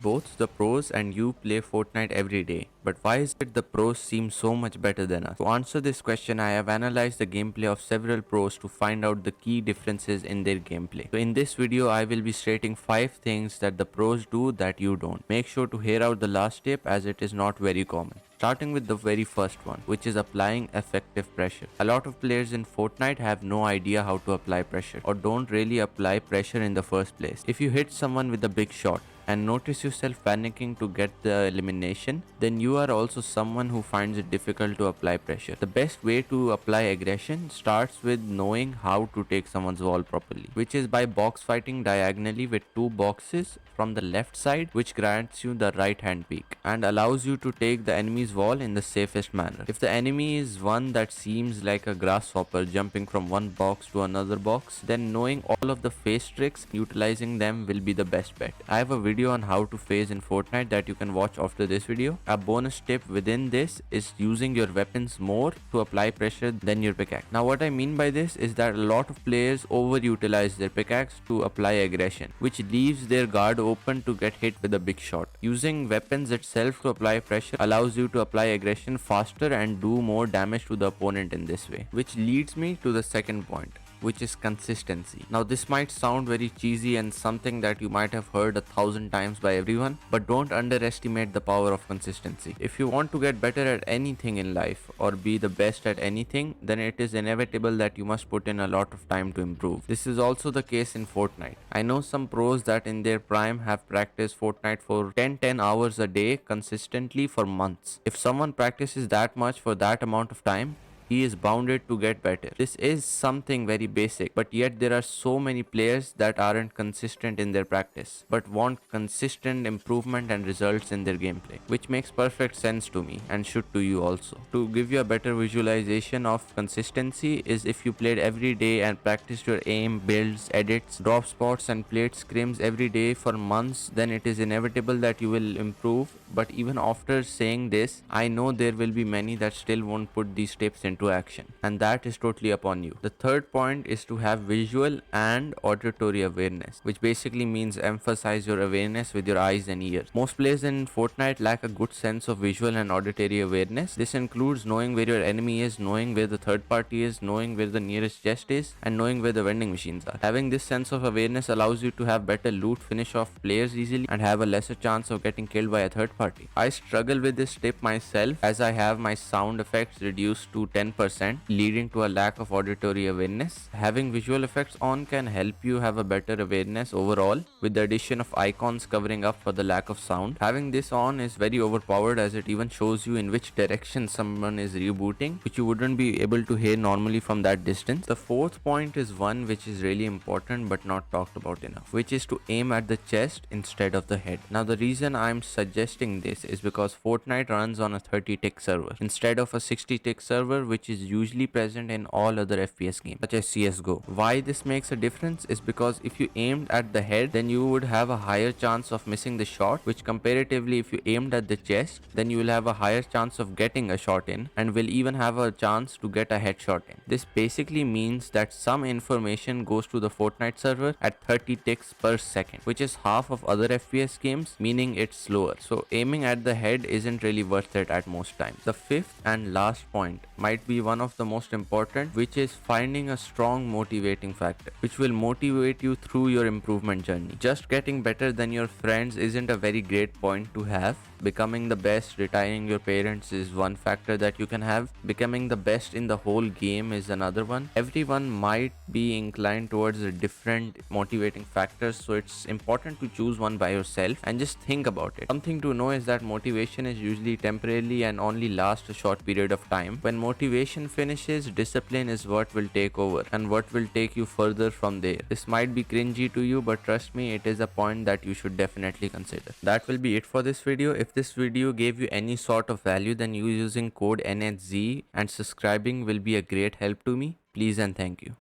Both the pros and you play Fortnite every day, but why is it the pros seem so much better than us? To answer this question, I have analyzed the gameplay of several pros to find out the key differences in their gameplay. So in this video, I will be stating 5 things that the pros do that you don't. Make sure to hear out the last tip as it is not very common. Starting with the very first one, which is applying effective pressure. A lot of players in Fortnite have no idea how to apply pressure or don't really apply pressure in the first place. If you hit someone with a big shot, and notice yourself panicking to get the elimination, then you are also someone who finds it difficult to apply pressure. The best way to apply aggression starts with knowing how to take someone's wall properly, which is by box fighting diagonally with two boxes from the left side, which grants you the right hand peek and allows you to take the enemy's wall in the safest manner. If the enemy is one that seems like a grasshopper jumping from one box to another box, then knowing all of the phase tricks, utilizing them will be the best bet. I have a video on how to phase in Fortnite that you can watch after this video. A bonus tip within this is using your weapons more to apply pressure than your pickaxe. Now what I mean by this is that a lot of players overutilize their pickaxe to apply aggression, which leaves their guard open to get hit with a big shot. Using weapons itself to apply pressure allows you to apply aggression faster and do more damage to the opponent in this way, which leads me to the second point, which is consistency. Now this might sound very cheesy and something that you might have heard 1,000 times by everyone, but don't underestimate the power of consistency. If you want to get better at anything in life or be the best at anything, then it is inevitable that you must put in a lot of time to improve. This is also the case in Fortnite. I know some pros that in their prime have practiced Fortnite for 10 hours a day consistently for months. If someone practices that much for that amount of time, he is bounded to get better. This is something very basic, but yet there are so many players that aren't consistent in their practice, but want consistent improvement and results in their gameplay, which makes perfect sense to me and should to you also. To give you a better visualization of consistency is if you played every day and practiced your aim, builds, edits, drop spots and played scrims every day for months, then it is inevitable that you will improve. But even after saying this, I know there will be many that still won't put these tips into action, and that is totally upon you. The third point is to have visual and auditory awareness, which basically means emphasize your awareness with your eyes and ears. Most players in Fortnite lack a good sense of visual and auditory awareness. This includes knowing where your enemy is, knowing where the third party is, knowing where the nearest chest is, and knowing where the vending machines are. Having this sense of awareness allows you to have better loot finish off players easily and have a lesser chance of getting killed by a third party. I struggle with this tip myself as I have my sound effects reduced to 10%, leading to a lack of auditory awareness. Having visual effects on can help you have a better awareness overall, with the addition of icons covering up for the lack of sound. Having this on is very overpowered as it even shows you in which direction someone is rebooting, which you wouldn't be able to hear normally from that distance. The fourth point is one which is really important but not talked about enough, which is to aim at the chest instead of the head. Now the reason I'm suggesting this is because Fortnite runs on a 30-tick server instead of a 60-tick server, which is usually present in all other FPS games such as CSGO. Why this makes a difference is because if you aimed at the head, then you would have a higher chance of missing the shot, which comparatively if you aimed at the chest, then you will have a higher chance of getting a shot in and will even have a chance to get a headshot in. This basically means that some information goes to the Fortnite server at 30 ticks per second, which is half of other FPS games, meaning it's slower. So aiming at the head isn't really worth it at most times. The fifth and last point might be one of the most important, which is finding a strong motivating factor, which will motivate you through your improvement journey. Just getting better than your friends isn't a very great point to have. Becoming the best, retiring your parents is one factor that you can have. Becoming the best in the whole game is another one. Everyone might be inclined towards a different motivating factors, so it's important to choose one by yourself and just think about it. Something to know is that motivation is usually temporarily and only lasts a short period of time. When motivation finishes, discipline is what will take over and what will take you further from there. This might be cringy to you, but trust me, it is a point that you should definitely consider. That will be it for this video. If this video gave you any sort of value, then you using code NHZ and subscribing will be a great help to me. Please and thank you.